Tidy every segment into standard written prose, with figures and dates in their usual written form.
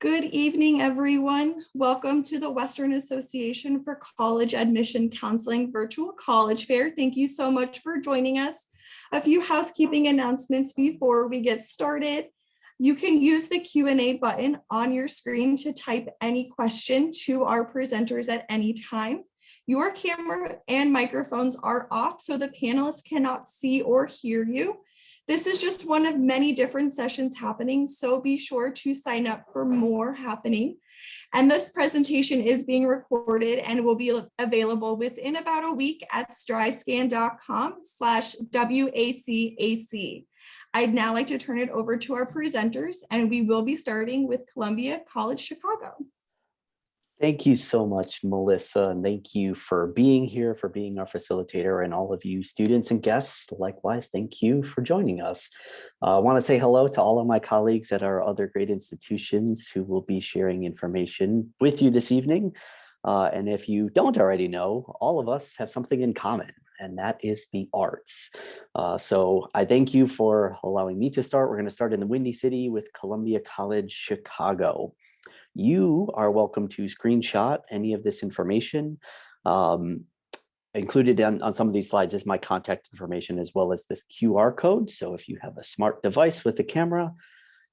Good evening, everyone. Welcome to the Western Association for College Admission Counseling Virtual College Fair. Thank you so much for joining us. A few housekeeping announcements before we get started. You can use the Q&A button on your screen to type any question to our presenters at any time. Your camera and microphones are off, so the panelists cannot see or hear you. This is just one of many different sessions happening, so be sure to sign up for more happening. And this presentation is being recorded and will be available within about a week at stryscan.com/WACAC. I'd now like to turn it over to our presenters, and we will be starting with Columbia College Chicago. Thank you so much, Melissa, and thank you for being here, for being our facilitator, and all of you students and guests. Likewise, thank you for joining us. I want to say hello to all of my colleagues at our other great institutions who will be sharing information with you this evening. And if you don't already know, all of us have something in common, and that is the arts. So I thank you for allowing me to start. We're going to start in the Windy City with Columbia College Chicago. You are welcome to screenshot any of this information. Included on some of these slides is my contact information as well as this QR code. So if you have a smart device with a camera,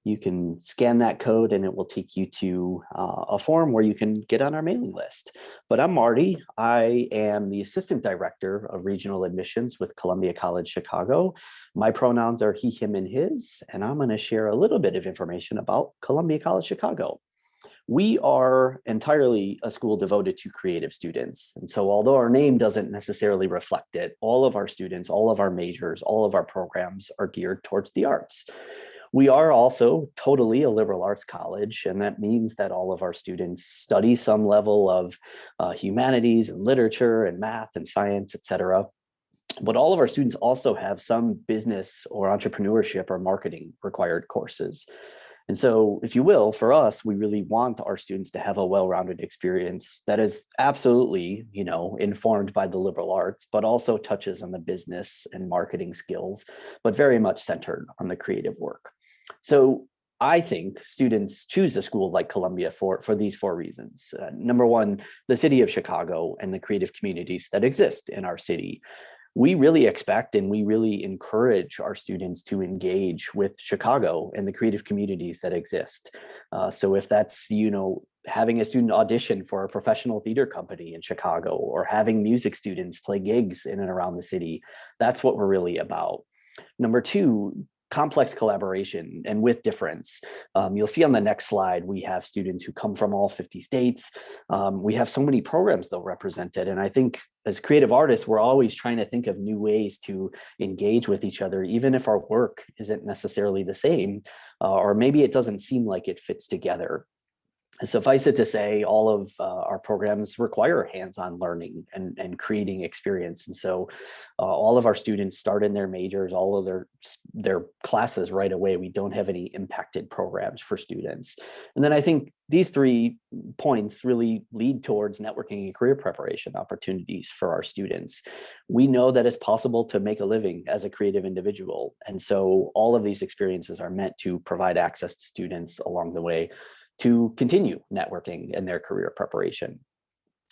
you can scan that code and it will take you to a form where you can get on our mailing list. But I'm Marty. I am the Assistant Director of Regional Admissions with Columbia College Chicago. My pronouns are he, him, and his, and I'm going to share a little bit of information about Columbia College Chicago. We are entirely a school devoted to creative students. And so although our name doesn't necessarily reflect it, all of our students, all of our majors, all of our programs are geared towards the arts. We are also totally a liberal arts college, and that means that all of our students study some level of humanities and literature and math and science, etc. But all of our students also have some business or entrepreneurship or marketing required courses. And so, if you will, for us, we really want our students to have a well-rounded experience that is absolutely, informed by the liberal arts, but also touches on the business and marketing skills, but very much centered on the creative work. So I think students choose a school like Columbia for these four reasons. Number one, the city of Chicago and the creative communities that exist in our city. We really expect and we really encourage our students to engage with Chicago and the creative communities that exist. So if that's, having a student audition for a professional theater company in Chicago or having music students play gigs in and around the city, that's what we're really about. Number two, complex collaboration and with difference. You'll see on the next slide, we have students who come from all 50 states. We have so many programs though represented. And I think as creative artists, we're always trying to think of new ways to engage with each other, even if our work isn't necessarily the same, or maybe it doesn't seem like it fits together. Suffice it to say, all of our programs require hands-on learning and creating experience. And so all of our students start in their majors, all of their classes right away. We don't have any impacted programs for students. And then I think these 3 points really lead towards networking and career preparation opportunities for our students. We know that it's possible to make a living as a creative individual. And so all of these experiences are meant to provide access to students along the way to continue networking in their career preparation.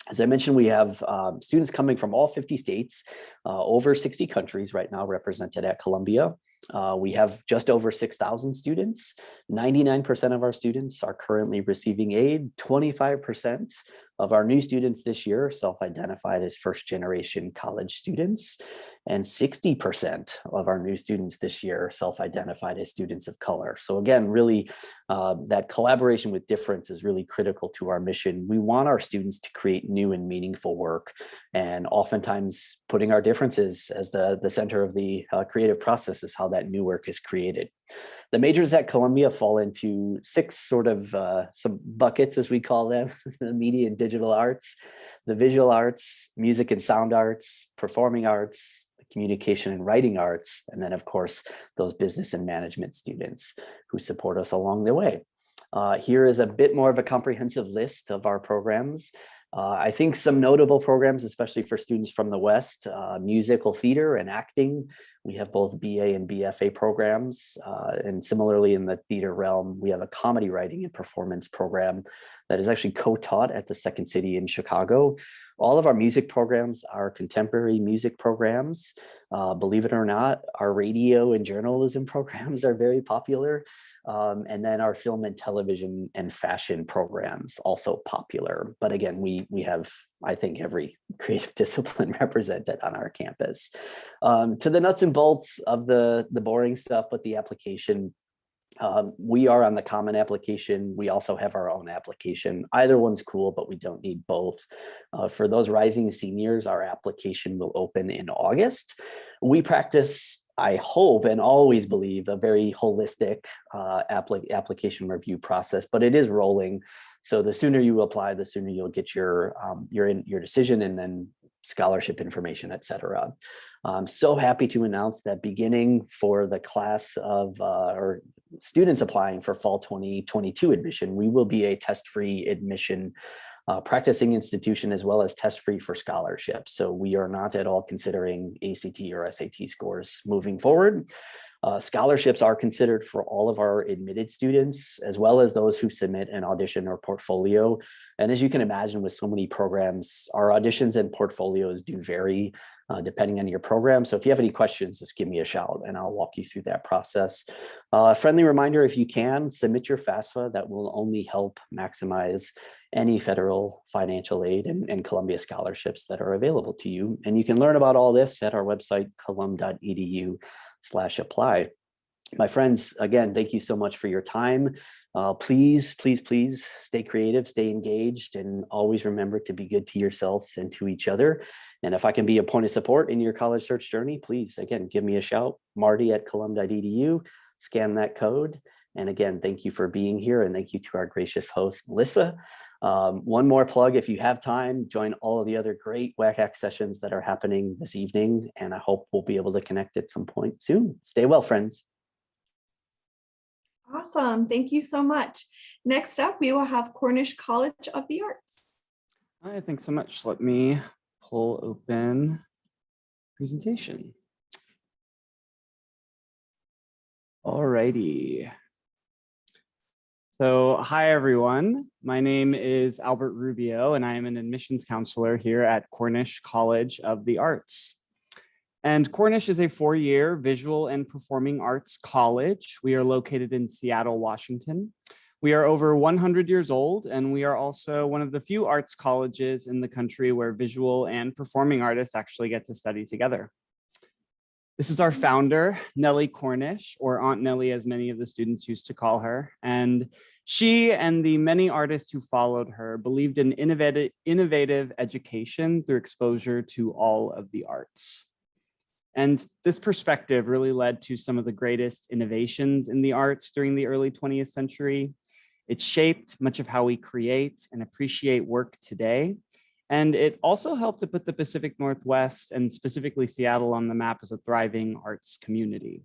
As I mentioned, we have students coming from all 50 states, over 60 countries right now represented at Columbia. We have just over 6,000 students. 99% of our students are currently receiving aid. 25% of our new students this year self-identified as first-generation college students. And 60% of our new students this year self-identified as students of color. So again, really, that collaboration with difference is really critical to our mission. We want our students to create new and meaningful work, and oftentimes putting our differences as the center of the creative process is how that new work is created. The majors at Columbia fall into 6 sort of some buckets, as we call them: the media and digital arts, the visual arts, music and sound arts, performing arts, the communication and writing arts, and then of course, those business and management students who support us along the way. Here is a bit more of a comprehensive list of our programs. I think some notable programs, especially for students from the West, musical theater and acting. We have both BA and BFA programs. And similarly in the theater realm, we have a comedy writing and performance program that is actually co-taught at the Second City in Chicago. All of our music programs are contemporary music programs. Believe it or not, our radio and journalism programs are very popular. And then our film and television and fashion programs also popular. But again, we have, I think, every creative discipline represented on our campus. To the nuts and bolts of the boring stuff with the application, we are on the common application. We also have our own application. Either one's cool, but we don't need both. For those rising seniors, our application will open in August. We practice, I hope and always believe, a very holistic application review process, but it is rolling. So the sooner you apply, the sooner you'll get your decision and then scholarship information, et cetera. I'm so happy to announce that beginning for the class of or students applying for fall 2022 admission, we will be a test-free admission practicing institution as well as test-free for scholarships. So we are not at all considering ACT or SAT scores moving forward. Scholarships are considered for all of our admitted students, as well as those who submit an audition or portfolio. And as you can imagine, with so many programs, our auditions and portfolios do vary depending on your program. So if you have any questions, just give me a shout and I'll walk you through that process. Friendly reminder, if you can, submit your FAFSA. That will only help maximize any federal financial aid and Columbia scholarships that are available to you. And you can learn about all this at our website, colum.edu/apply. My friends, again, thank you so much for your time. Please, please, please stay creative, stay engaged, and always remember to be good to yourselves and to each other. And if I can be a point of support in your college search journey, please, again, give me a shout, marty@colum.edu, scan that code. And again, thank you for being here. And thank you to our gracious host, Melissa. One more plug, if you have time, join all of the other great WACAC sessions that are happening this evening. And I hope we'll be able to connect at some point soon. Stay well, friends. Awesome. Thank you so much. Next up, we will have Cornish College of the Arts. All right, thanks so much. Let me pull open presentation. All righty. So hi, everyone. My name is Albert Rubio, and I am an admissions counselor here at Cornish College of the Arts. And Cornish is a four-year visual and performing arts college. We are located in Seattle, Washington. We are over 100 years old, and we are also one of the few arts colleges in the country where visual and performing artists actually get to study together. This is our founder, Nellie Cornish, or Aunt Nellie, as many of the students used to call her. And she and the many artists who followed her believed in innovative education through exposure to all of the arts. And this perspective really led to some of the greatest innovations in the arts during the early 20th century. It shaped much of how we create and appreciate work today. And it also helped to put the Pacific Northwest and specifically Seattle on the map as a thriving arts community.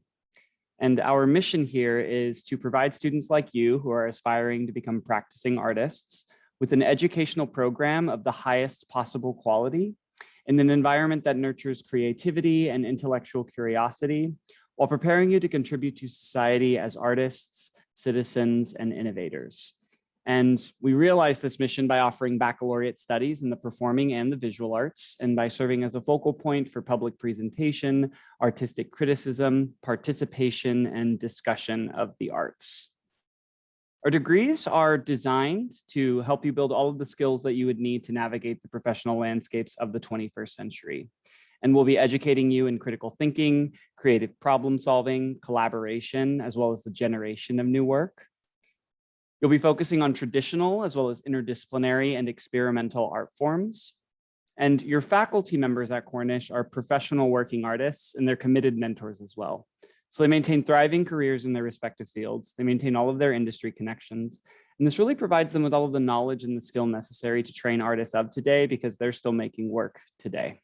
And our mission here is to provide students like you who are aspiring to become practicing artists with an educational program of the highest possible quality in an environment that nurtures creativity and intellectual curiosity, while preparing you to contribute to society as artists, citizens, and innovators. And we realize this mission by offering baccalaureate studies in the performing and the visual arts, and by serving as a focal point for public presentation, artistic criticism, participation, and discussion of the arts. Our degrees are designed to help you build all of the skills that you would need to navigate the professional landscapes of the 21st century. And we'll be educating you in critical thinking, creative problem solving, collaboration, as well as the generation of new work. You'll be focusing on traditional as well as interdisciplinary and experimental art forms. And your faculty members at Cornish are professional working artists, and they're committed mentors as well. So they maintain thriving careers in their respective fields. They maintain all of their industry connections. And this really provides them with all of the knowledge and the skill necessary to train artists of today, because they're still making work today.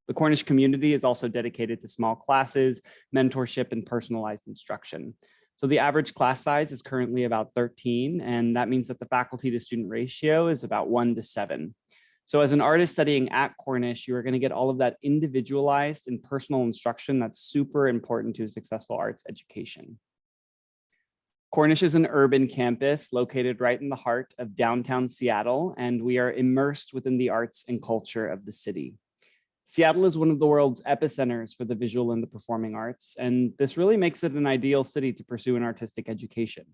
The Cornish community is also dedicated to small classes, mentorship, and personalized instruction. So the average class size is currently about 13, and that means that the faculty to student ratio is about 1 to 7. So as an artist studying at Cornish, you are going to get all of that individualized and personal instruction that's super important to a successful arts education. Cornish is an urban campus located right in the heart of downtown Seattle, and we are immersed within the arts and culture of the city. Seattle is one of the world's epicenters for the visual and the performing arts, and this really makes it an ideal city to pursue an artistic education.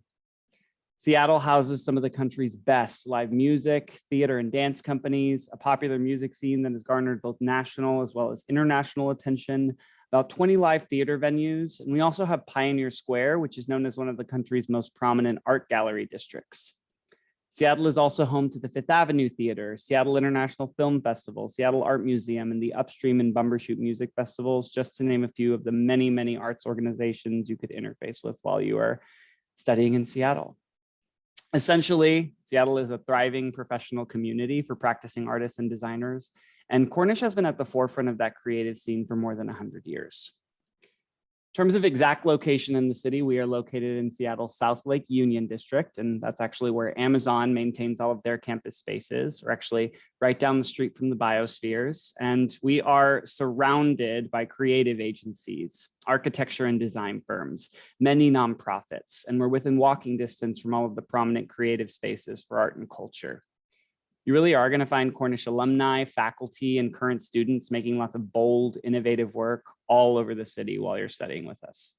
Seattle houses some of the country's best live music, theater and dance companies, a popular music scene that has garnered both national as well as international attention, about 20 live theater venues, and we also have Pioneer Square, which is known as one of the country's most prominent art gallery districts. Seattle is also home to the Fifth Avenue Theater, Seattle International Film Festival, Seattle Art Museum, and the Upstream and Bumbershoot Music Festivals, just to name a few of the many, many arts organizations you could interface with while you are studying in Seattle. Essentially, Seattle is a thriving professional community for practicing artists and designers, and Cornish has been at the forefront of that creative scene for more than 100 years. In terms of exact location in the city, we are located in Seattle's South Lake Union District, and that's actually where Amazon maintains all of their campus spaces. We're actually right down the street from the biospheres, and we are surrounded by creative agencies, architecture and design firms, many nonprofits, and we're within walking distance from all of the prominent creative spaces for art and culture. You really are going to find Cornish alumni, faculty, and current students making lots of bold, innovative work all over the city while you're studying with us.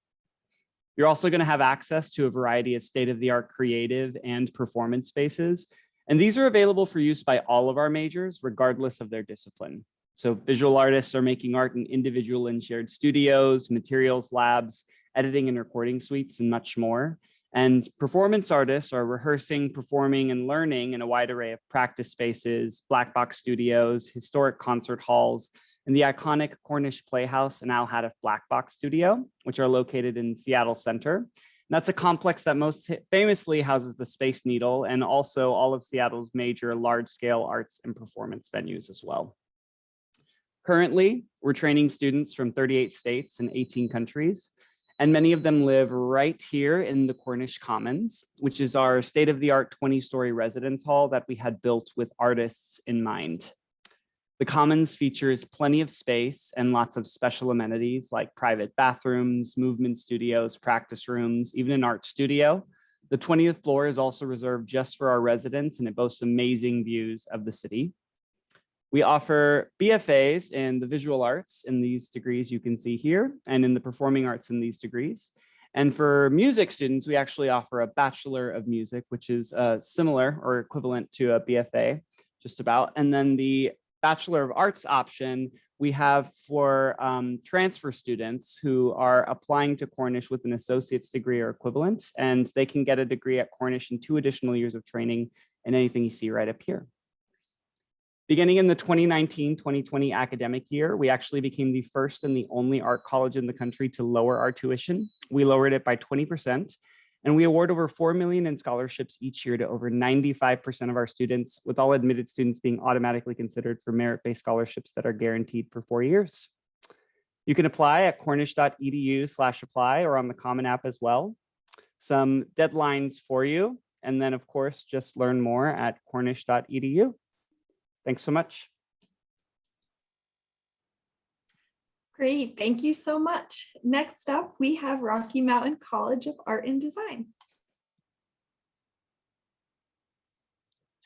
You're also going to have access to a variety of state-of-the-art creative and performance spaces, and these are available for use by all of our majors, regardless of their discipline. So visual artists are making art in individual and shared studios, materials labs, editing and recording suites, and much more. And performance artists are rehearsing, performing, and learning in a wide array of practice spaces, black box studios, historic concert halls, and the iconic Cornish Playhouse and Al Haddif Black Box Studio, which are located in Seattle Center. And that's a complex that most famously houses the Space Needle and also all of Seattle's major large-scale arts and performance venues as well. Currently, we're training students from 38 states and 18 countries. And many of them live right here in the Cornish Commons, which is our state-of-the-art 20-story residence hall that we had built with artists in mind. The Commons features plenty of space and lots of special amenities like private bathrooms, movement studios, practice rooms, even an art studio. The 20th floor is also reserved just for our residents, and it boasts amazing views of the city. We offer BFAs in the visual arts in these degrees you can see here, and in the performing arts in these degrees. And for music students, we actually offer a Bachelor of Music, which is similar or equivalent to a BFA, just about. And then the Bachelor of Arts option we have for transfer students who are applying to Cornish with an associate's degree or equivalent, and they can get a degree at Cornish in 2 additional years of training in anything you see right up here. Beginning in the 2019-2020 academic year, we actually became the first and the only art college in the country to lower our tuition. We lowered it by 20%, and we award over $4 million in scholarships each year to over 95% of our students, with all admitted students being automatically considered for merit-based scholarships that are guaranteed for 4 years. You can apply at cornish.edu/apply or on the Common App as well. Some deadlines for you, and then of course, just learn more at cornish.edu. Thanks so much. Great, thank you so much. Next up, we have Rocky Mountain College of Art and Design.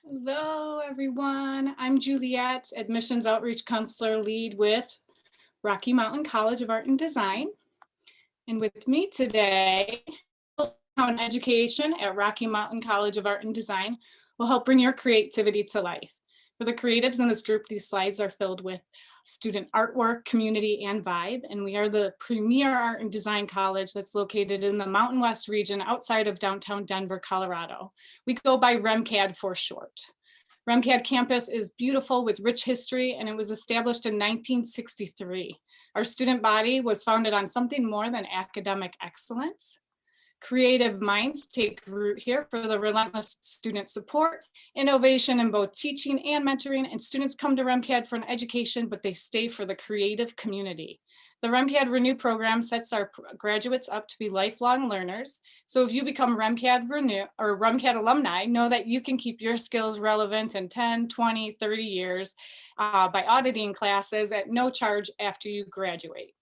Hello, everyone. I'm Juliet, Admissions Outreach Counselor Lead with Rocky Mountain College of Art and Design. And with me today, education at Rocky Mountain College of Art and Design will help bring your creativity to life. For the creatives in this group, these slides are filled with student artwork, community, and vibe. And we are the premier art and design college that's located in the Mountain West region outside of downtown Denver, Colorado. We go by REMCAD for short. REMCAD campus is beautiful with rich history, and it was established in 1963. Our student body was founded on something more than academic excellence. Creative minds take root here for the relentless student support, innovation in both teaching and mentoring, and students come to REMCAD for an education, but they stay for the creative community. The REMCAD Renew program sets our graduates up to be lifelong learners. So if you become REMCAD Renew or REMCAD alumni, know that you can keep your skills relevant in 10, 20, 30 years by auditing classes at no charge after you graduate.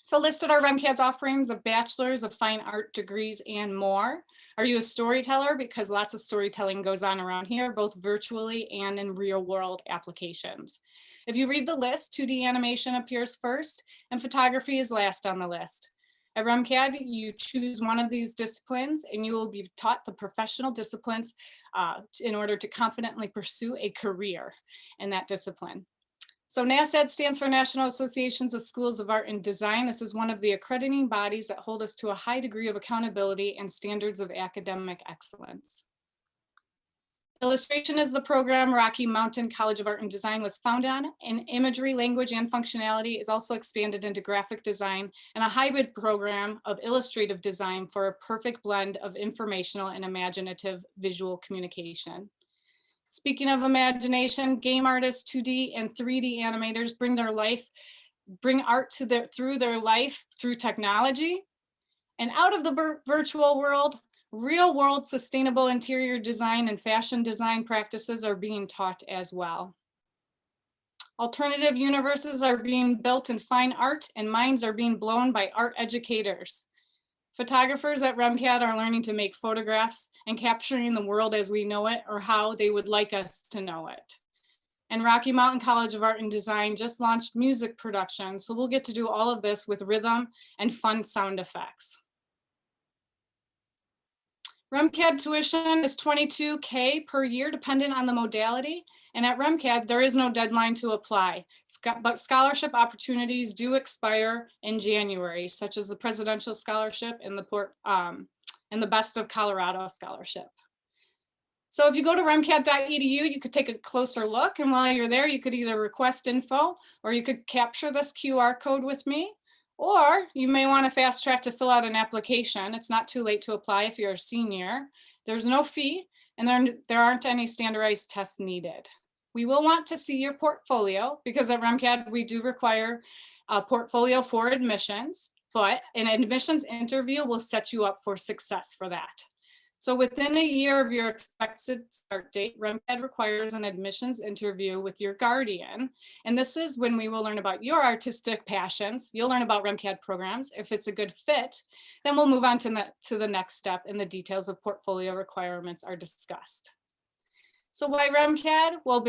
So listed are REMCAD's offerings of bachelor's of fine art degrees and more. Are you a storyteller? Because lots of storytelling goes on around here, both virtually and in real world applications. If you read the list, 2D animation appears first and photography is last on the list. At REMCAD, you choose one of these disciplines and you will be taught the professional disciplines in order to confidently pursue a career in that discipline. So NASAD stands for National Associations of Schools of Art and Design. This is one of the accrediting bodies that hold us to a high degree of accountability and standards of academic excellence. Illustration is the program Rocky Mountain College of Art and Design was founded on, and imagery, language, and functionality is also expanded into graphic design and a hybrid program of illustrative design for a perfect blend of informational and imaginative visual communication. Speaking of imagination, game artists, 2D and 3D animators bring art to through their life through technology. And out of the virtual world, real world sustainable interior design and fashion design practices are being taught as well. Alternative universes are being built in fine art and minds are being blown by art educators. Photographers at REMCAD are learning to make photographs and capturing the world as we know it or how they would like us to know it. And Rocky Mountain College of Art and Design just launched music production, so we'll get to do all of this with rhythm and fun sound effects. REMCAD tuition is $22K per year, dependent on the modality. And at REMCAD, there is no deadline to apply, but scholarship opportunities do expire in January, such as the Presidential Scholarship and the Best of Colorado Scholarship. So if you go to remcad.edu, you could take a closer look. And while you're there, you could either request info or you could capture this QR code with me. Or you may want to fast track to fill out an application. It's not too late to apply if you're a senior. There's no fee and there aren't any standardized tests needed. We will want to see your portfolio because at REMCAD we do require a portfolio for admissions, but an admissions interview will set you up for success for that. So within a year of your expected start date, REMCAD requires an admissions interview with your guardian. And this is when we will learn about your artistic passions. You'll learn about REMCAD programs. If it's a good fit, then we'll move on to the next step and the details of portfolio requirements are discussed. So why REMCAD? Well,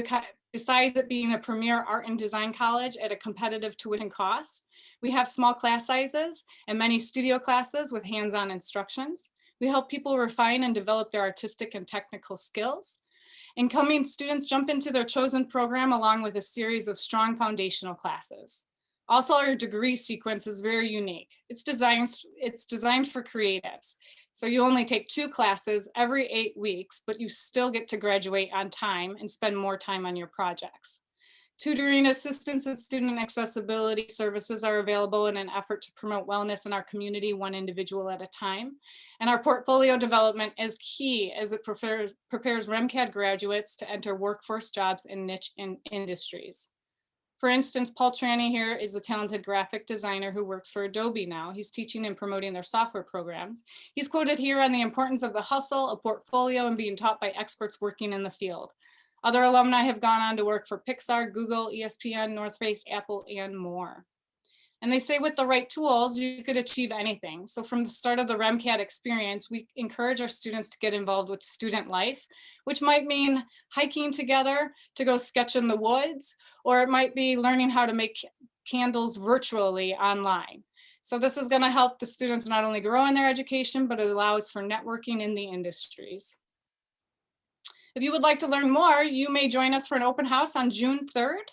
besides it being a premier art and design college at a competitive tuition cost, we have small class sizes and many studio classes with hands-on instructions. We help people refine and develop their artistic and technical skills. Incoming students jump into their chosen program along with a series of strong foundational classes. Also, our degree sequence is very unique. It's designed for creatives. So you only take 2 classes every 8 weeks, but you still get to graduate on time and spend more time on your projects. Tutoring assistance and student accessibility services are available in an effort to promote wellness in our community, one individual at a time. And our portfolio development is key as it prepares REMCAD graduates to enter workforce jobs in niche industries. For instance, Paul Tranny here is a talented graphic designer who works for Adobe now. He's teaching and promoting their software programs. He's quoted here on the importance of the hustle, a portfolio, and being taught by experts working in the field. Other alumni have gone on to work for Pixar, Google, ESPN, North Face, Apple, and more. And they say with the right tools, you could achieve anything. So from the start of the REMCAD experience, we encourage our students to get involved with student life, which might mean hiking together to go sketch in the woods, or it might be learning how to make candles virtually online. So this is going to help the students not only grow in their education, but it allows for networking in the industries. If you would like to learn more, you may join us for an open house on June 3rd.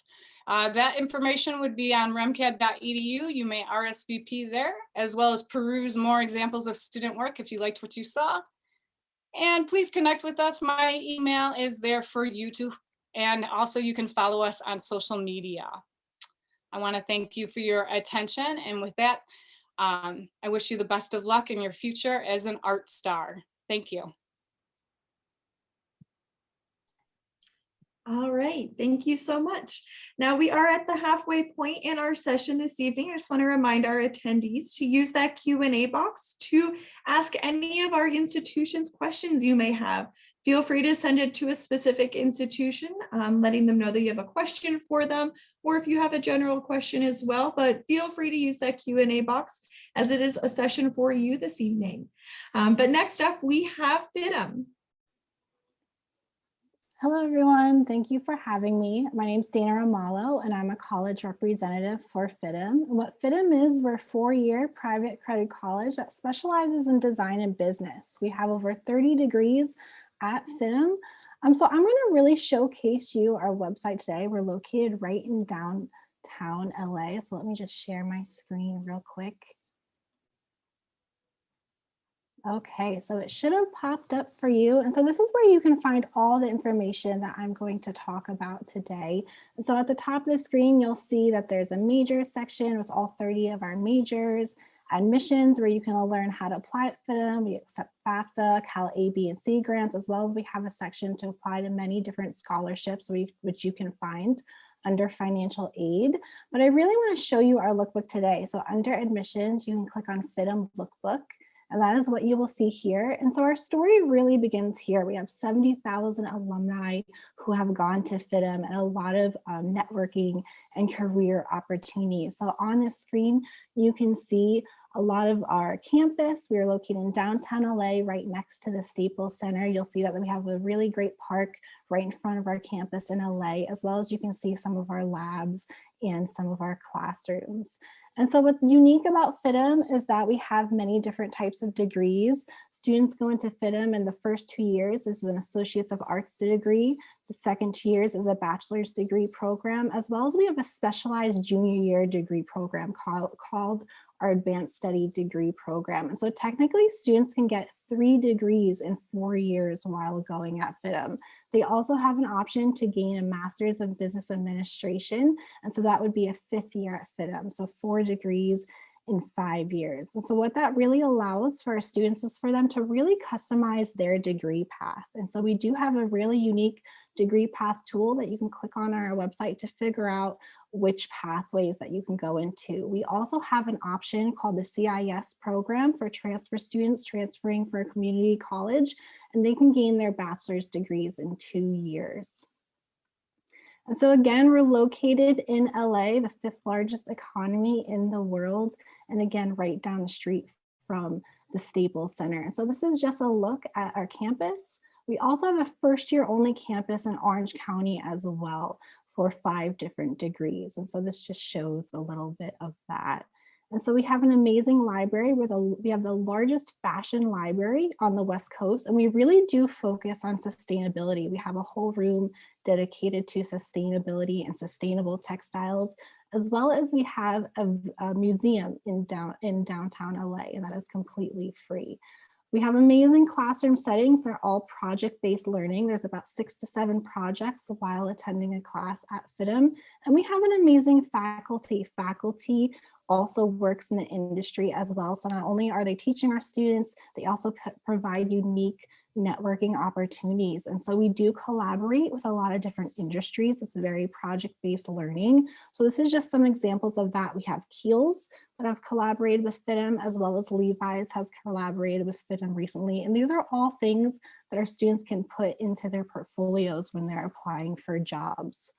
That information would be on remcad.edu. You may RSVP there, as well as peruse more examples of student work if you liked what you saw. And please connect with us. My email is there for you to, and also you can follow us on social media. I want to thank you for your attention. And with that, I wish you the best of luck in your future as an art star. Thank you. All right, thank you so much. Now we are at the halfway point in our session this evening. I just want to remind our attendees to use that Q&A box to ask any of our institutions questions you may have. Feel free to send it to a specific institution, letting them know that you have a question for them, or if you have a general question as well, but feel free to use that Q&A box as it is a session for you this evening. But next up, we have FITM. Hello, everyone. Thank you for having me. My name is Dana Romalo, and I'm a college representative for FITM. What FITM is, we're a four-year private credit college that specializes in design and business. We have over 30 degrees at FITM. So I'm going to really showcase you our website today. We're located right in downtown LA. So let me just share my screen real quick. Okay, so it should have popped up for you. And so this is where you can find all the information that I'm going to talk about today. And so at the top of the screen, you'll see that there's a major section with all 30 of our majors, admissions, where you can learn how to apply at FITM. We accept FAFSA, Cal A, B, and C grants, as well as we have a section to apply to many different scholarships, which you can find under financial aid. But I really want to show you our lookbook today. So under admissions, you can click on FITM lookbook. And that is what you will see here. And so our story really begins here. We have 70,000 alumni who have gone to FITM and a lot of networking and career opportunities. So on the screen, you can see a lot of our campus. We are located in downtown LA, right next to the Staples Center. You'll see that we have a really great park right in front of our campus in LA, as well as you can see some of our labs and some of our classrooms. And so what's unique about FITM is that we have many different types of degrees. Students go into FITM in the first 2 years is an Associates of Arts degree. The second 2 years is a bachelor's degree program, as well as we have a specialized junior year degree program called our Advanced Study Degree Program. And so technically students can get 3 degrees in 4 years while going at FITM. They also have an option to gain a Master's of Business Administration. And so that would be a 5th year at FITM. So 4 degrees in 5 years. And so what that really allows for our students is for them to really customize their degree path. And so we do have a really unique degree path tool that you can click on our website to figure out which pathways that you can go into. We also have an option called the CIS program for transfer students transferring for a community college, and they can gain their bachelor's degrees in 2 years. And so again, we're located in LA, the 5th largest economy in the world, and again, right down the street from the Staples Center. And so this is just a look at our campus. We also have a first-year only campus in Orange County as well for 5 different degrees. And so this just shows a little bit of that. And so we have an amazing library we have the largest fashion library on the West Coast, and we really do focus on sustainability. We have a whole room dedicated to sustainability and sustainable textiles, as well as we have a museum in downtown LA, and that is completely free. We have amazing classroom settings. They're all project-based learning. There's about 6 to 7 projects while attending a class at FITM. And we have an amazing faculty. Faculty also works in the industry as well. So not only are they teaching our students, they also provide unique networking opportunities. And so we do collaborate with a lot of different industries. It's very project-based learning. So this is just some examples of that. We have Keels that have collaborated with FITM, as well as Levi's has collaborated with FITM recently. And these are all things that our students can put into their portfolios when they're applying for jobs.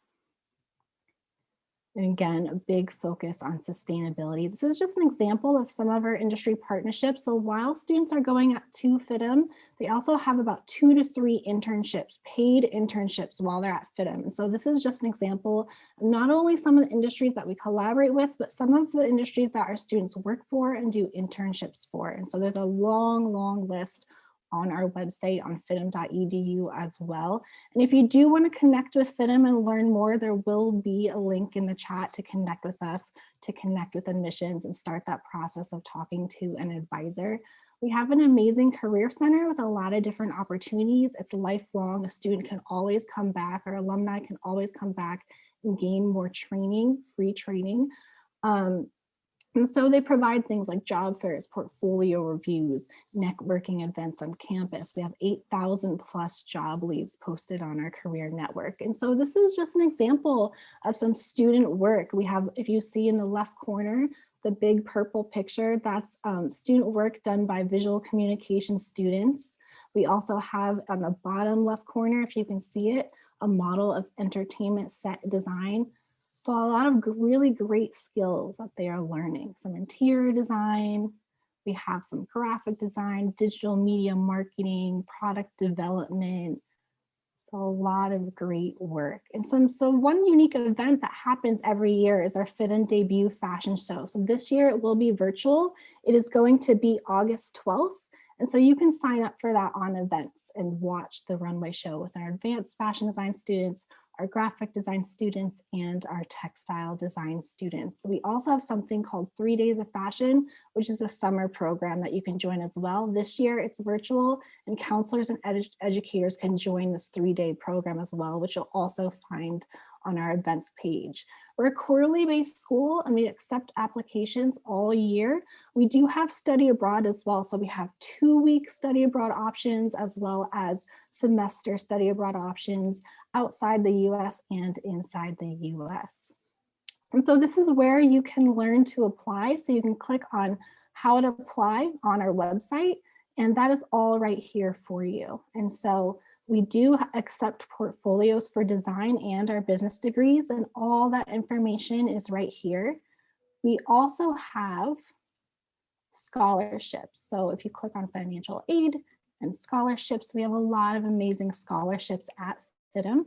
And again, a big focus on sustainability. This is just an example of some of our industry partnerships. So while students are going to FITM, they also have about 2 to 3 internships, paid internships while they're at FITM. And so this is just an example of not only some of the industries that we collaborate with, but some of the industries that our students work for and do internships for. And so there's a long, long list on our website on FITM.edu as well. And if you do want to connect with FITM and learn more, there will be a link in the chat to connect with us, to connect with admissions and start that process of talking to an advisor. We have an amazing career center with a lot of different opportunities. It's lifelong. A student can always come back, or alumni can always come back and gain more training, free training. And so they provide things like job fairs, portfolio reviews, networking events on campus. We have 8,000 plus job leads posted on our career network. And so this is just an example of some student work. We have, if you see in the left corner, the big purple picture, that's student work done by visual communication students. We also have on the bottom left corner, if you can see it, a model of entertainment set design. So a lot of really great skills that they are learning. Some interior design, we have some graphic design, digital media marketing, product development. So a lot of great work. And so one unique event that happens every year is our FITM debut fashion show. So this year it will be virtual. It is going to be August 12th. And so you can sign up for that on events and watch the runway show with our advanced fashion design students, our graphic design students, and our textile design students. We also have something called 3 Days of Fashion, which is a summer program that you can join as well. This year it's virtual, and counselors and educators can join this 3-day program as well, which you'll also find on our events page. We're a quarterly based school and we accept applications all year. We do have study abroad as well. So we have 2-week study abroad options as well as semester study abroad options outside the US and inside the US. And so this is where you can learn to apply. So you can click on how to apply on our website, and that is all right here for you. And so we do accept portfolios for design and our business degrees, and all that information is right here. We also have scholarships. So if you click on financial aid and scholarships, we have a lot of amazing scholarships at FITM.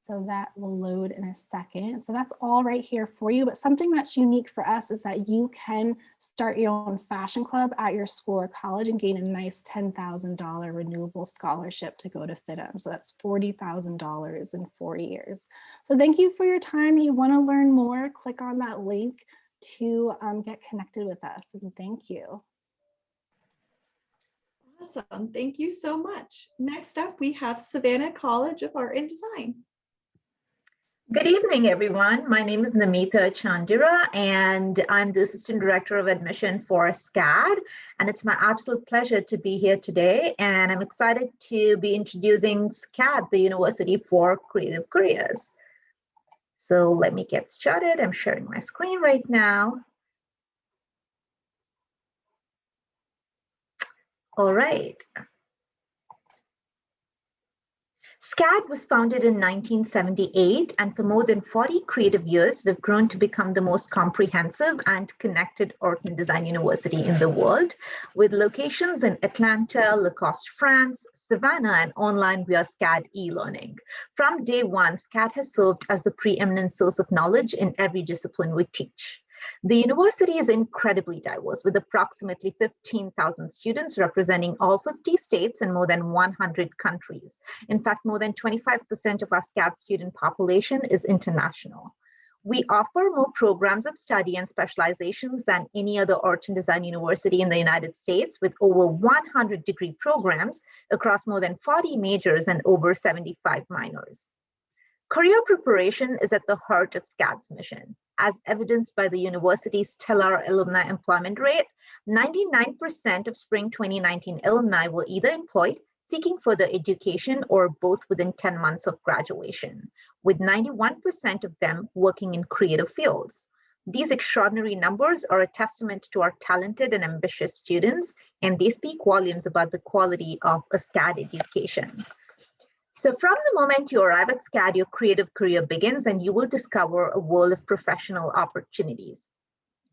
So that will load in a second. So that's all right here for you. But something that's unique for us is that you can start your own fashion club at your school or college and gain a nice $10,000 renewable scholarship to go to FITM. So that's $40,000 in 4 years. So thank you for your time. If you want to learn more, click on that link to get connected with us. And thank you. Awesome. Thank you so much. Next up, we have Savannah College of Art and Design. Good evening, everyone. My name is Namita Chandira, and I'm the Assistant Director of Admission for SCAD. And it's my absolute pleasure to be here today. And I'm excited to be introducing SCAD, the University for Creative Careers. So let me get started. I'm sharing my screen right now. All right. SCAD was founded in 1978, and for more than 40 creative years, we've grown to become the most comprehensive and connected art and design university in the world, with locations in Atlanta, Lacoste, France, Savannah, and online via SCAD e-learning. From day one, SCAD has served as the preeminent source of knowledge in every discipline we teach. The university is incredibly diverse, with approximately 15,000 students representing all 50 states and more than 100 countries. In fact, more than 25% of our SCAD student population is international. We offer more programs of study and specializations than any other art and design university in the United States, with over 100 degree programs across more than 40 majors and over 75 minors. Career preparation is at the heart of SCAD's mission. As evidenced by the university's stellar alumni employment rate, 99% of spring 2019 alumni were either employed, seeking further education, or both within 10 months of graduation, with 91% of them working in creative fields. These extraordinary numbers are a testament to our talented and ambitious students, and they speak volumes about the quality of a SCAD education. So from the moment you arrive at SCAD, your creative career begins, and you will discover a world of professional opportunities.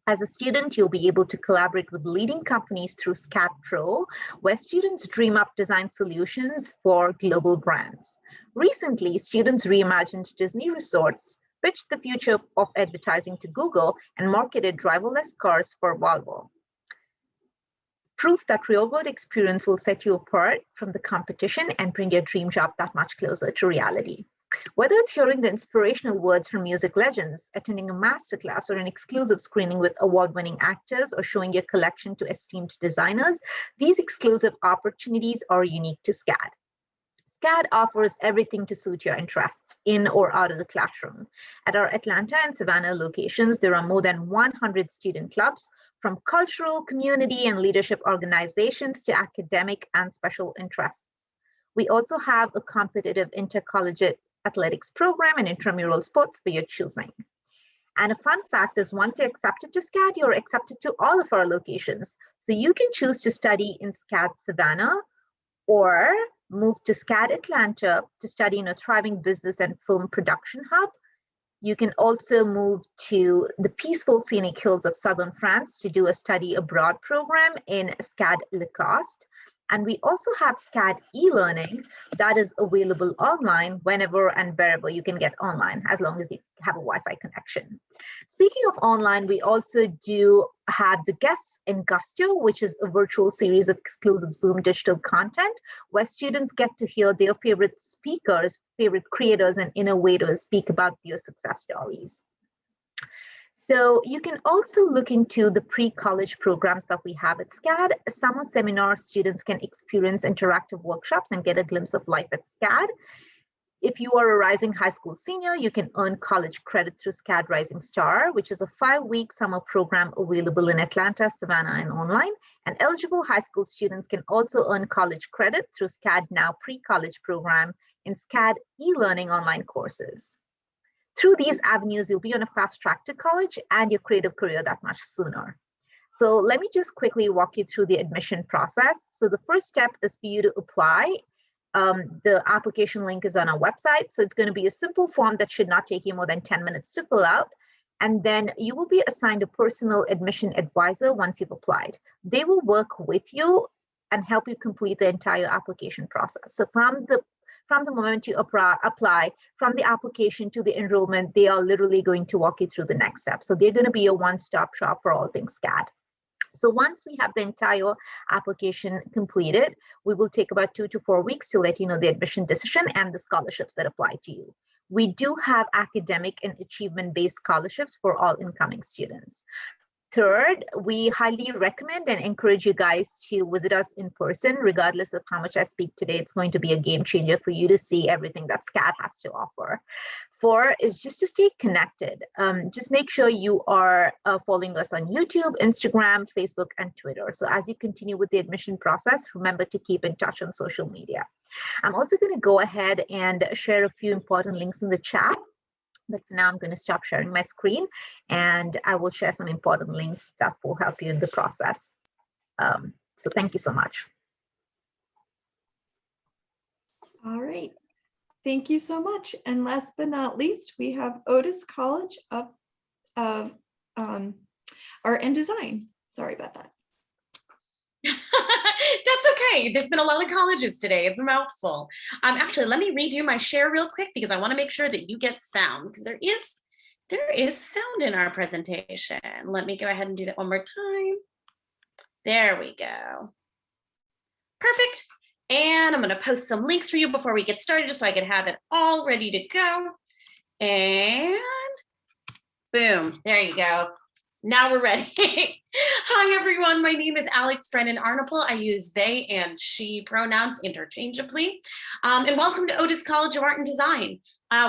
As a student, you'll be able to collaborate with leading companies through SCAD Pro, where students dream up design solutions for global brands. Recently, students reimagined Disney resorts, pitched the future of advertising to Google, and marketed driverless cars for Volvo. Proof that real-world experience will set you apart from the competition and bring your dream job that much closer to reality. Whether it's hearing the inspirational words from music legends, attending a masterclass, or an exclusive screening with award-winning actors, or showing your collection to esteemed designers, these exclusive opportunities are unique to SCAD. SCAD offers everything to suit your interests in or out of the classroom. At our Atlanta and Savannah locations, there are more than 100 student clubs, from cultural, community, and leadership organizations to academic and special interests. We also have a competitive intercollegiate athletics program and intramural sports for your choosing. And a fun fact is, once you're accepted to SCAD, you're accepted to all of our locations. So you can choose to study in SCAD Savannah or move to SCAD Atlanta to study in a thriving business and film production hub. You can also move to the peaceful scenic hills of southern France to do a study abroad program in SCAD Lacoste. And we also have SCAD e-learning that is available online whenever and wherever you can get online, as long as you have a Wi-Fi connection. Speaking of online, we also do have the Guests in Gusto, which is a virtual series of exclusive Zoom digital content where students get to hear their favorite speakers, favorite creators, and innovators speak about their success stories. So you can also look into the pre-college programs that we have at SCAD. Summer seminar students can experience interactive workshops and get a glimpse of life at SCAD. If you are a rising high school senior, you can earn college credit through SCAD Rising Star, which is a 5-week summer program available in Atlanta, Savannah, and online. And eligible high school students can also earn college credit through SCAD Now pre-college program in SCAD e-learning online courses. Through these avenues, you'll be on a fast track to college and your creative career that much sooner. So let me just quickly walk you through the admission process. So the first step is for you to apply. The application link is on our website. So it's going to be a simple form that should not take you more than 10 minutes to fill out. And then you will be assigned a personal admission advisor once you've applied. They will work with you and help you complete the entire application process. So from the moment you apply, from the application to the enrollment, they are literally going to walk you through the next step. So they're going to be a one-stop shop for all things SCAD. So once we have the entire application completed, we will take about 2 to 4 weeks to let you know the admission decision and the scholarships that apply to you. We do have academic and achievement-based scholarships for all incoming students. Third, we highly recommend and encourage you guys to visit us in person. Regardless of how much I speak today, it's going to be a game changer for you to see everything that SCAD has to offer. 4 is just to stay connected. Just make sure you are following us on YouTube, Instagram, Facebook, and Twitter. So as you continue with the admission process, remember to keep in touch on social media. I'm also going to go ahead and share a few important links in the chat. But for now, I'm going to stop sharing my screen and I will share some important links that will help you in the process. So thank you so much. All right. Thank you so much. And last but not least, we have Otis College of Art and Design. Sorry about that. That's okay. There's been a lot of colleges today. It's a mouthful. Actually, let me redo my share real quick because I want to make sure that you get sound, because there is sound in our presentation. Let me go ahead and do that one more time. There we go. Perfect. And I'm going to post some links for you before we get started, just so I can have it all ready to go. And boom, there you go. Now we're ready. Hi, everyone. My name is Alex Brennan Arnapol. I use they and she pronouns interchangeably. And welcome to Otis College of Art and Design.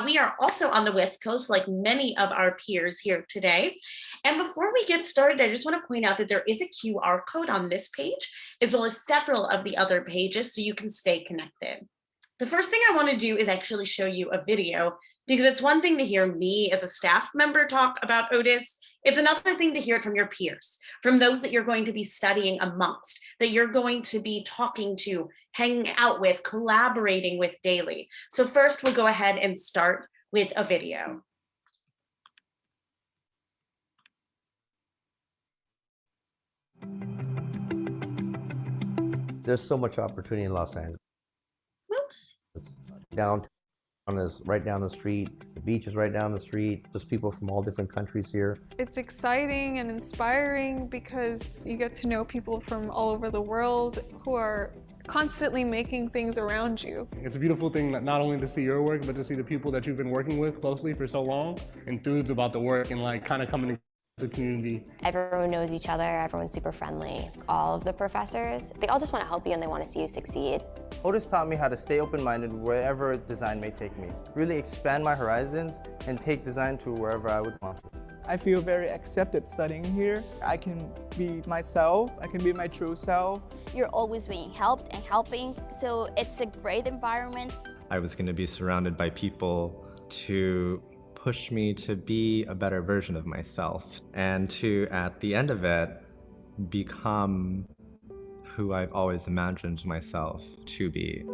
We are also on the West Coast, like many of our peers here today. And before we get started, I just want to point out that there is a QR code on this page, as well as several of the other pages, so you can stay connected. The first thing I want to do is actually show you a video, because it's one thing to hear me as a staff member talk about Otis. It's another thing to hear it from your peers, from those that you're going to be studying amongst, that you're going to be talking to, hanging out with, collaborating with daily. So first, we'll go ahead and start with a video. There's so much opportunity in Los Angeles. Whoops. Downtown is right down the street. The beach is right down the street. There's people from all different countries here. It's exciting and inspiring because you get to know people from all over the world who are constantly making things around you. It's a beautiful thing not only to see your work, but to see the people that you've been working with closely for so long, enthused about the work and like kind of coming the community. Everyone knows each other, everyone's super friendly. All of the professors, they all just want to help you and they want to see you succeed. Otis taught me how to stay open-minded wherever design may take me, really expand my horizons and take design to wherever I would want to. I feel very accepted studying here. I can be myself, I can be my true self. You're always being helped and helping, so it's a great environment. I was going to be surrounded by people to push me to be a better version of myself and to, at the end of it, become who I've always imagined myself to be.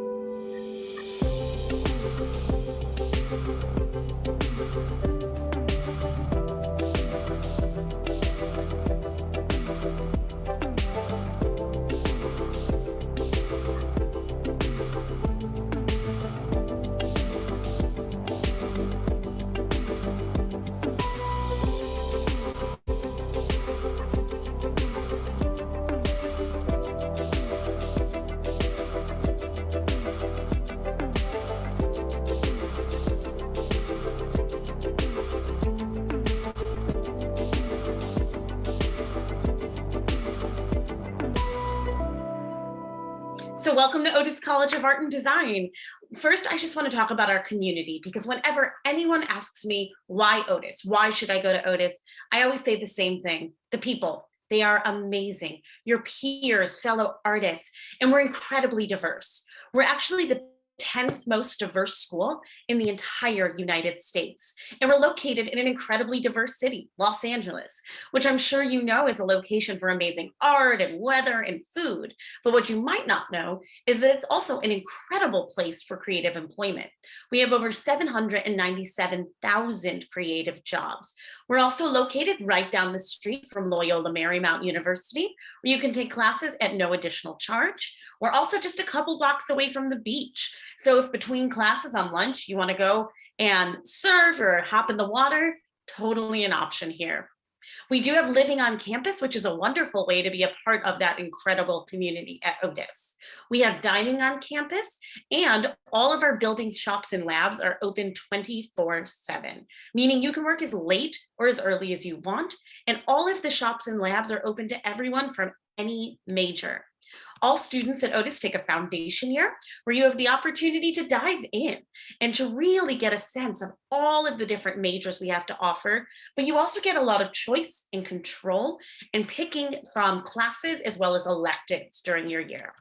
So welcome to Otis College of Art and Design. First, I just want to talk about our community, because whenever anyone asks me, why Otis? Why should I go to Otis? I always say the same thing: the people. They are amazing. Your peers, fellow artists, and we're incredibly diverse. We're actually the 10th most diverse school in the entire United States. And we're located in an incredibly diverse city, Los Angeles, which I'm sure you know is a location for amazing art and weather and food. But what you might not know is that it's also an incredible place for creative employment. We have over 797,000 creative jobs. We're also located right down the street from Loyola Marymount University, where you can take classes at no additional charge. We're also just a couple blocks away from the beach. So if between classes on lunch, you want to go and surf or hop in the water, totally an option here. We do have living on campus, which is a wonderful way to be a part of that incredible community at Otis. We have dining on campus, and all of our buildings, shops, and labs are open 24/7, meaning you can work as late or as early as you want. And all of the shops and labs are open to everyone from any major. All students at Otis take a foundation year where you have the opportunity to dive in and to really get a sense of all of the different majors we have to offer. But you also get a lot of choice and control in picking from classes as well as electives during your year.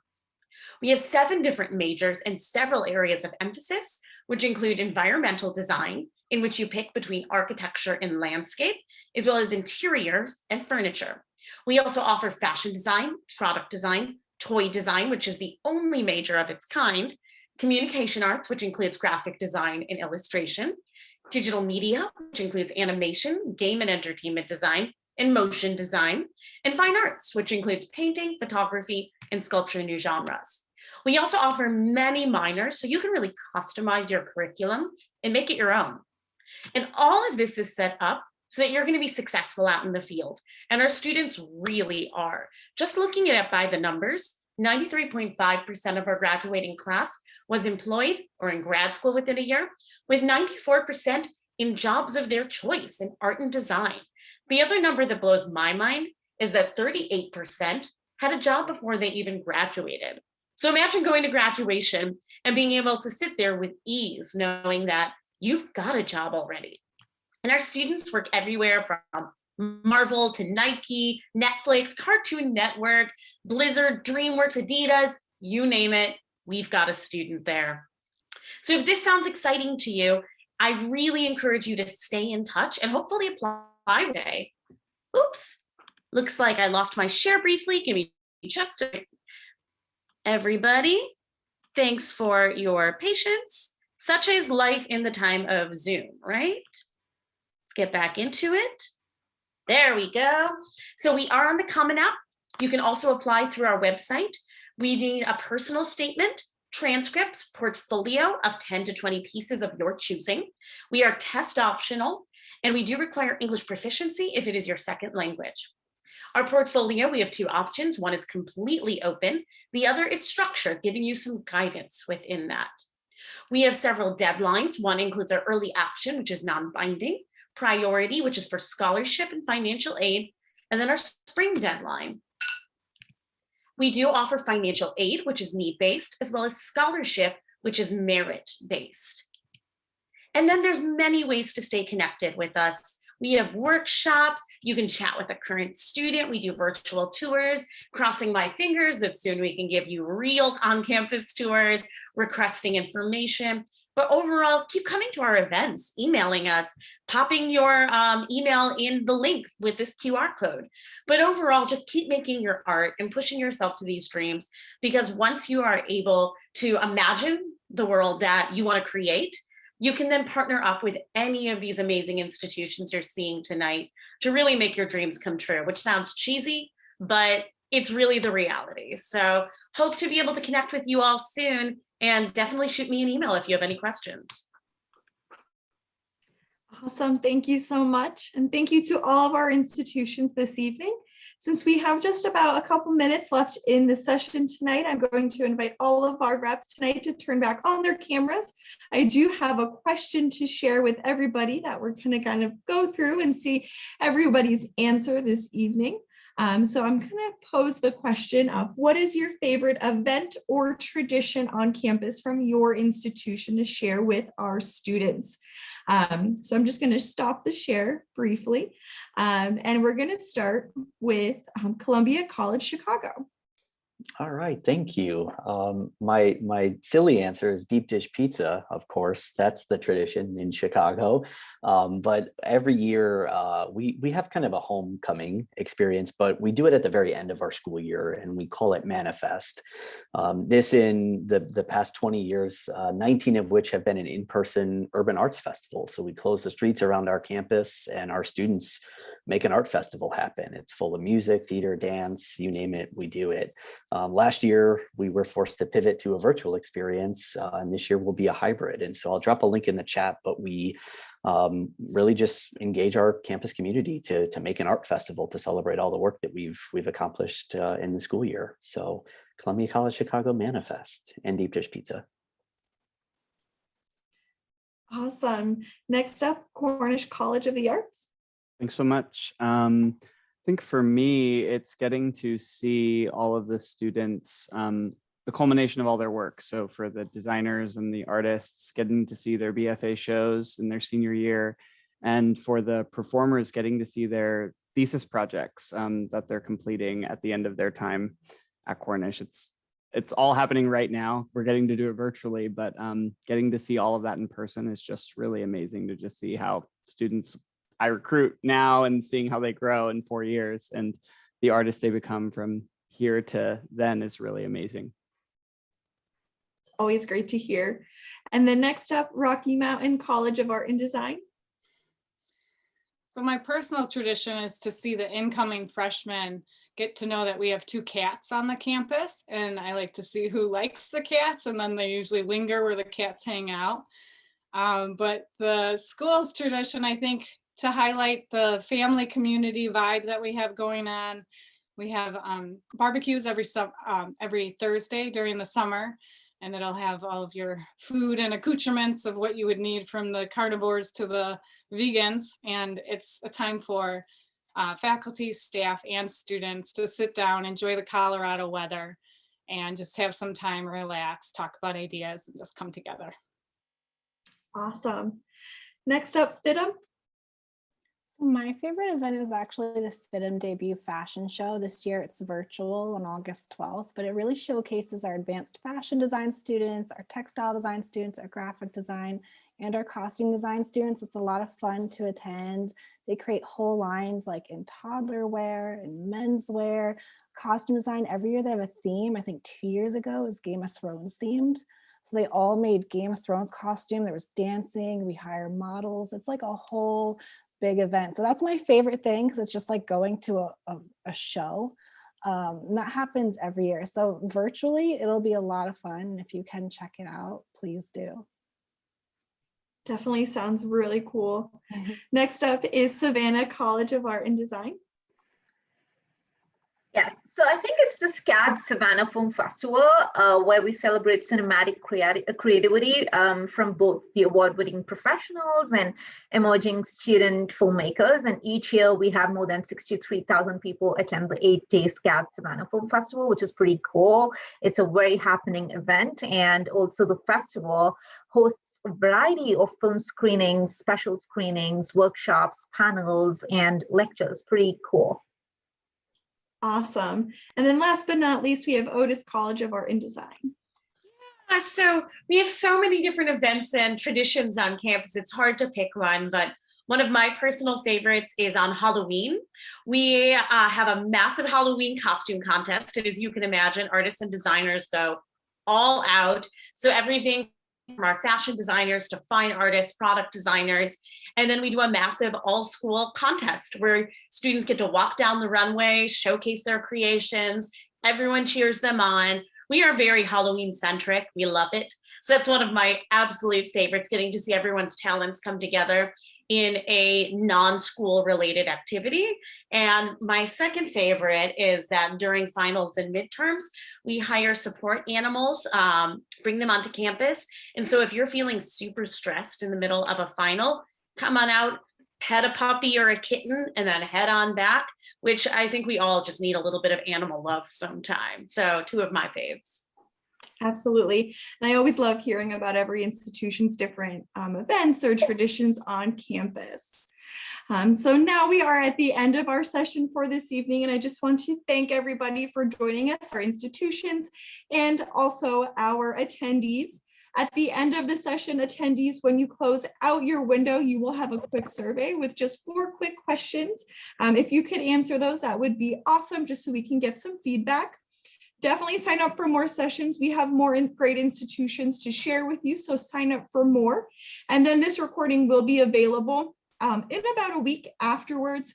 We have 7 different majors and several areas of emphasis, which include environmental design, in which you pick between architecture and landscape, as well as interiors and furniture. We also offer fashion design, product design, toy design, which is the only major of its kind, communication arts, which includes graphic design and illustration, digital media, which includes animation, game and entertainment design, and motion design, and fine arts, which includes painting, photography, and sculpture new genres. We also offer many minors, so you can really customize your curriculum and make it your own. And all of this is set up so that you're going to be successful out in the field. And our students really are. Just looking at it by the numbers, 93.5% of our graduating class was employed or in grad school within a year, with 94% in jobs of their choice in art and design. The other number that blows my mind is that 38% had a job before they even graduated. So imagine going to graduation and being able to sit there with ease, knowing that you've got a job already. And our students work everywhere from Marvel to Nike, Netflix, Cartoon Network, Blizzard, DreamWorks, Adidas, you name it, we've got a student there. So if this sounds exciting to you, I really encourage you to stay in touch and hopefully apply today. Oops, looks like I lost my share briefly. Give me just a minute. Everybody, thanks for your patience. Such is life in the time of Zoom, right? Let's get back into it. There we go. So we are on the Common App. You can also apply through our website. We need a personal statement, transcripts, portfolio of 10 to 20 pieces of your choosing. We are test optional, and we do require English proficiency if it is your second language. Our portfolio, we have 2 options. One is completely open. The other is structured, giving you some guidance within that. We have several deadlines. One includes our early action, which is non-binding. priority, which is for scholarship and financial aid, and then our spring deadline. We do offer financial aid, which is need-based, as well as scholarship, which is merit-based. And then there's many ways to stay connected with us. We have workshops. You can chat with a current student. We do virtual tours, crossing my fingers that soon we can give you real on-campus tours, requesting information. But overall, keep coming to our events, emailing us, popping your email in the link with this QR code. But overall, just keep making your art and pushing yourself to these dreams, because once you are able to imagine the world that you want to create, you can then partner up with any of these amazing institutions you're seeing tonight to really make your dreams come true, which sounds cheesy, but it's really the reality. So hope to be able to connect with you all soon, and definitely shoot me an email if you have any questions. Awesome. Thank you so much. And thank you to all of our institutions this evening. Since we have just about a couple minutes left in the session tonight, I'm going to invite all of our reps tonight to turn back on their cameras. I do have a question to share with everybody that we're going to kind of go through and see everybody's answer this evening. So I'm going to pose the question of, what is your favorite event or tradition on campus from your institution to share with our students? So I'm just going to stop the share briefly, and we're going to start with Columbia College, Chicago. All right, thank you. My silly answer is deep dish pizza, of course. That's the tradition in Chicago. But every year we have kind of a homecoming experience, but we do it at the very end of our school year, and we call it Manifest. This in the past 20 years, 19 of which have been an in-person urban arts festival. So we close the streets around our campus, and our students make an art festival happen. It's full of music, theater, dance, you name it, we do it. Last year, we were forced to pivot to a virtual experience, and this year will be a hybrid. And so I'll drop a link in the chat, but we really just engage our campus community to make an art festival to celebrate all the work that we've accomplished in the school year. So Columbia College Chicago Manifest and deep dish pizza. Awesome. Next up, Cornish College of the Arts. Thanks so much. I think for me, it's getting to see all of the students, the culmination of all their work. So for the designers and the artists, getting to see their BFA shows in their senior year, and for the performers, getting to see their thesis projects that they're completing at the end of their time at Cornish. It's all happening right now. We're getting to do it virtually, but getting to see all of that in person is just really amazing to just see how students I recruit now and seeing how they grow in 4 years, and the artists they become from here to then is really amazing. It's always great to hear. And then next up, Rocky Mountain College of Art and Design. So my personal tradition is to see the incoming freshmen get to know that we have 2 cats on the campus, and I like to see who likes the cats, and then they usually linger where the cats hang out. But the school's tradition, I think, to highlight the family community vibe that we have going on. We have barbecues every Thursday during the summer, and it'll have all of your food and accoutrements of what you would need from the carnivores to the vegans. And it's a time for faculty, staff, and students to sit down, enjoy the Colorado weather, and just have some time, relax, talk about ideas, and just come together. Awesome. Next up, FITM. My favorite event is actually the FITM debut fashion show. This year it's virtual on August 12th, but it really showcases our advanced fashion design students, our textile design students, our graphic design, and our costume design students. It's a lot of fun to attend. They create whole lines like in toddler wear and menswear, costume design. Every year they have a theme. I think 2 years ago it was Game of Thrones themed. So they all made Game of Thrones costume. There was dancing, we hire models. It's like a whole big event. So that's my favorite thing, because it's just like going to a show. And that happens every year. So virtually, it'll be a lot of fun. If you can check it out, please do. Definitely sounds really cool. Next up is Savannah College of Art and Design. Yes, so I think it's the SCAD Savannah Film Festival, where we celebrate cinematic creativity from both the award-winning professionals and emerging student filmmakers. And each year we have more than 63,000 people attend the 8-day SCAD Savannah Film Festival, which is pretty cool. It's a very happening event. And also the festival hosts a variety of film screenings, special screenings, workshops, panels, and lectures. Pretty cool. Awesome. And then last but not least, we have Otis College of Art and Design. So we have so many different events and traditions on campus. It's hard to pick one, but one of my personal favorites is on Halloween. We have a massive Halloween costume contest. And as you can imagine, artists and designers go all out. So everything from our fashion designers to fine artists, product designers. And then we do a massive all-school contest where students get to walk down the runway, showcase their creations. Everyone cheers them on. We are very Halloween centric. We love it. So that's one of my absolute favorites, getting to see everyone's talents come together in a non-school related activity. And my second favorite is that during finals and midterms, we hire support animals, bring them onto campus. And so if you're feeling super stressed in the middle of a final, come on out, pet a puppy or a kitten, and then head on back, which I think we all just need a little bit of animal love sometime. So two of my faves. Absolutely. And I always love hearing about every institution's different events or traditions on campus. So now we are at the end of our session for this evening, and I just want to thank everybody for joining us, our institutions, and also our attendees. At the end of the session, attendees, when you close out your window, you will have a quick survey with just 4 quick questions. If you could answer those, that would be awesome, just so we can get some feedback. Definitely sign up for more sessions. We have more great institutions to share with you, so sign up for more. And then this recording will be available in about a week afterwards.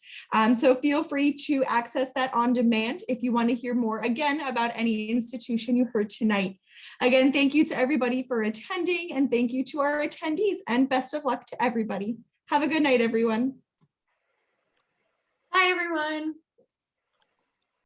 So feel free to access that on demand if you want to hear more, again, about any institution you heard tonight. Again, thank you to everybody for attending, and thank you to our attendees, and best of luck to everybody. Have a good night, everyone. Bye, everyone.